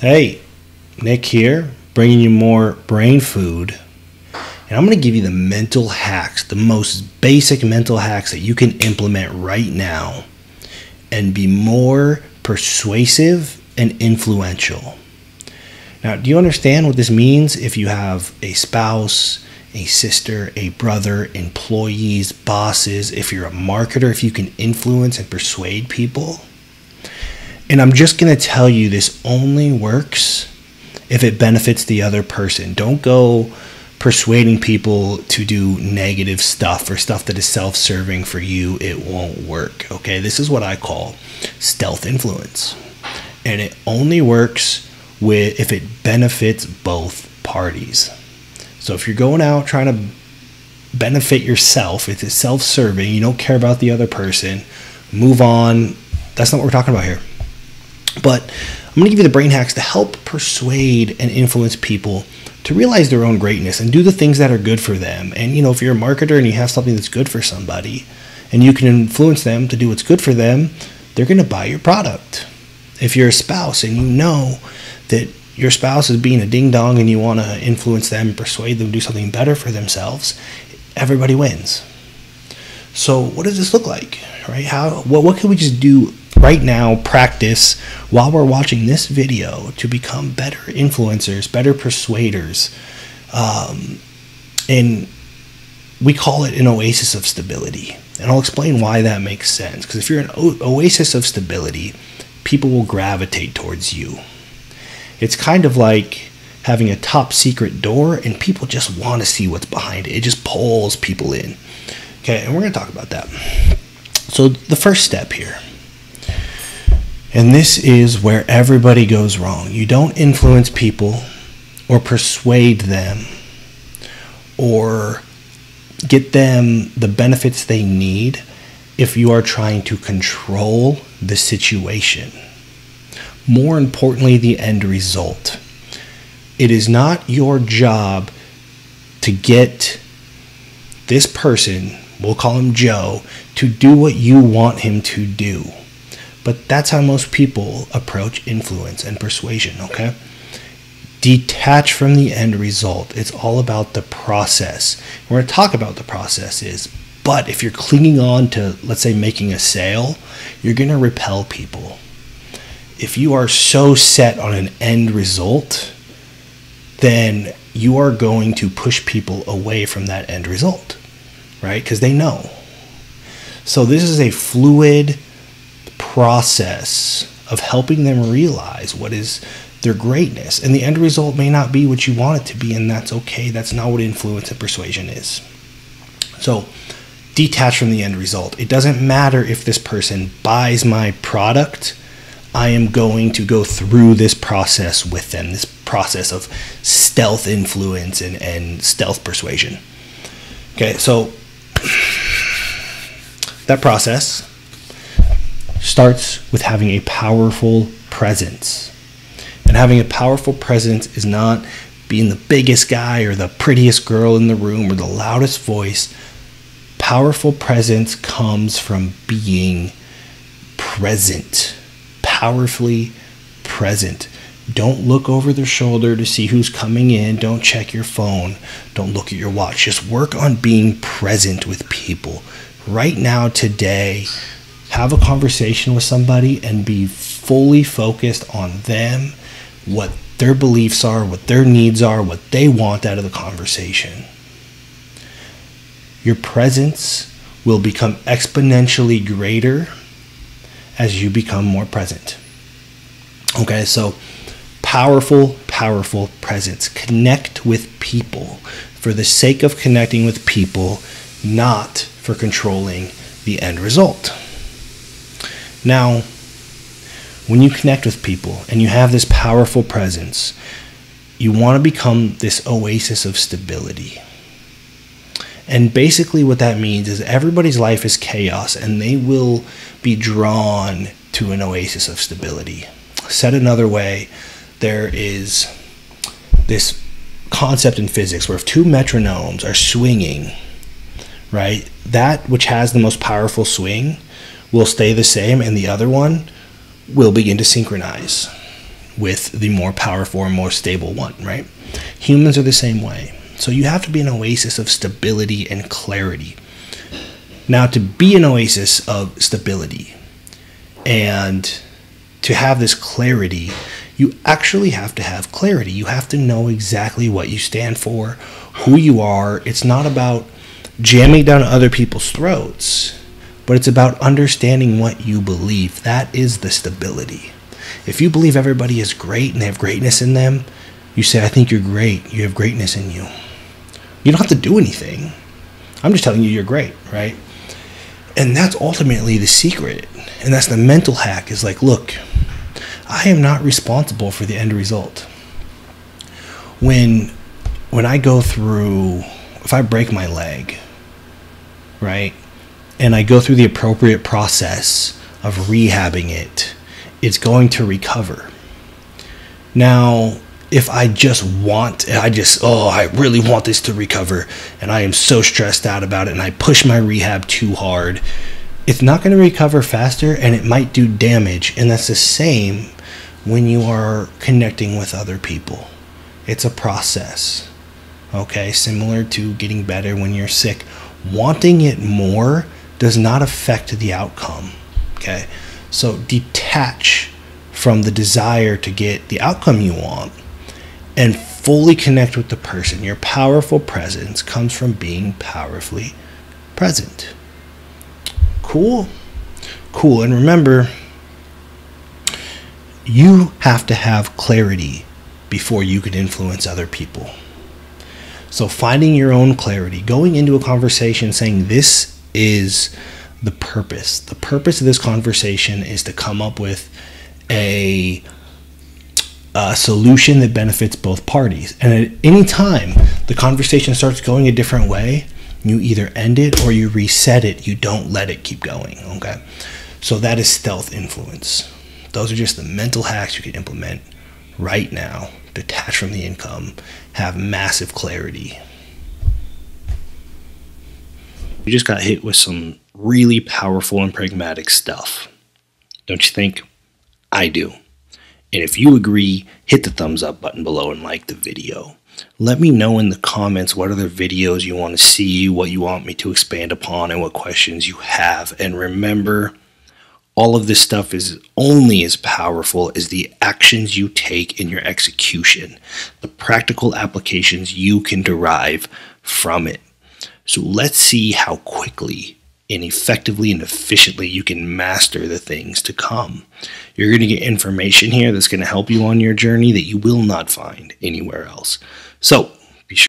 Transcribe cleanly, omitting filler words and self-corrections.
Hey, Nick here, bringing you more brain food. And I'm going to give you the mental hacks, the most basic mental hacks that you can implement right now and be more persuasive and influential. Now, do you understand what this means if you have a spouse, a sister, a brother, employees, bosses, if you're a marketer, if you can influence and persuade people? And I'm just going to tell you this only works if it benefits the other person. Don't go persuading people to do negative stuff or stuff that is self-serving for you. It won't work. Okay, this is what I call stealth influence. And it only works if it benefits both parties. So if you're going out trying to benefit yourself, if it's self-serving, you don't care about the other person, move on. That's not what we're talking about here. But I'm going to give you the brain hacks to help persuade and influence people to realize their own greatness and do the things that are good for them. And, you know, if you're a marketer and you have something that's good for somebody and you can influence them to do what's good for them, they're going to buy your product. If you're a spouse and you know that your spouse is being a ding-dong and you want to influence them, persuade them to do something better for themselves, everybody wins. So what does this look like, right? What can we just do right now, practice while we're watching this video to become better influencers, better persuaders? And we call it an oasis of stability. And I'll explain why that makes sense. Because if you're an oasis of stability, people will gravitate towards you. It's kind of like having a top secret door and people just want to see what's behind it. It just pulls people in. Okay, and we're going to talk about that. So the first step here, and this is where everybody goes wrong. You don't influence people or persuade them or get them the benefits they need if you are trying to control the situation. More importantly, the end result. It is not your job to get this person, we'll call him Joe, to do what you want him to do. But that's how most people approach influence and persuasion, okay? Detach from the end result. It's all about the process. We're going to talk about the processes, but if you're clinging on to, let's say, making a sale, you're going to repel people. If you are so set on an end result, then you are going to push people away from that end result, right? Because they know. So this is a fluid process of helping them realize what is their greatness. And the end result may not be what you want it to be, and that's okay. That's not what influence and persuasion is. So detach from the end result. It doesn't matter if this person buys my product. I am going to go through this process with them, this process of stealth influence and stealth persuasion. Okay, so that process starts with having a powerful presence. And having a powerful presence is not being the biggest guy or the prettiest girl in the room or the loudest voice. Powerful presence comes from being present. Powerfully present. Don't look over their shoulder to see who's coming in. Don't check your phone. Don't look at your watch. Just work on being present with people. Right now, today, have a conversation with somebody and be fully focused on them, what their beliefs are, what their needs are, what they want out of the conversation. Your presence will become exponentially greater as you become more present. Okay, so powerful presence. Connect with people for the sake of connecting with people, not for controlling the end result. Now, when you connect with people and you have this powerful presence, you want to become this oasis of stability. And basically what that means is everybody's life is chaos and they will be drawn to an oasis of stability. Said another way, there is this concept in physics where if two metronomes are swinging, right, that which has the most powerful swing will stay the same and the other one will begin to synchronize. with the more powerful or more stable one, right? Humans are the same way. So you have to be an oasis of stability and clarity. Now, to be an oasis of stability and to have this clarity, you actually have to have clarity. You have to know exactly what you stand for, who you are. It's not about jamming down other people's throats, but it's about understanding what you believe. That is the stability. If you believe everybody is great and they have greatness in them, you say, I think you're great. You have greatness in you. You don't have to do anything. I'm just telling you you're great, right? And that's ultimately the secret. And that's the mental hack, is like, look, I am not responsible for the end result. When I go through, if I break my leg, right, and I go through the appropriate process of rehabbing it, it's going to recover. Now, if I really want this to recover, and I am so stressed out about it, and I push my rehab too hard, it's not going to recover faster, and it might do damage. And that's the same when you are connecting with other people. It's a process, okay? Similar to getting better when you're sick. Wanting it more does not affect the outcome, okay? So detach from the desire to get the outcome you want and fully connect with the person. Your powerful presence comes from being powerfully present. Cool? Cool. And remember, you have to have clarity before you can influence other people. So finding your own clarity, going into a conversation saying, this is the purpose. The purpose of this conversation is to come up with a solution that benefits both parties. And at any time the conversation starts going a different way, you either end it or you reset it. You don't let it keep going, okay? So that is stealth influence. Those are just the mental hacks you can implement right now. Detach from the income, have massive clarity. We just got hit with some really powerful and pragmatic stuff. Don't you think? I do. And if you agree, hit the thumbs up button below and like the video. Let me know in the comments what other videos you want to see, what you want me to expand upon, and what questions you have. And remember, all of this stuff is only as powerful as the actions you take in your execution, the practical applications you can derive from it. So let's see how quickly and effectively and efficiently you can master the things to come. You're going to get information here that's going to help you on your journey that you will not find anywhere else. So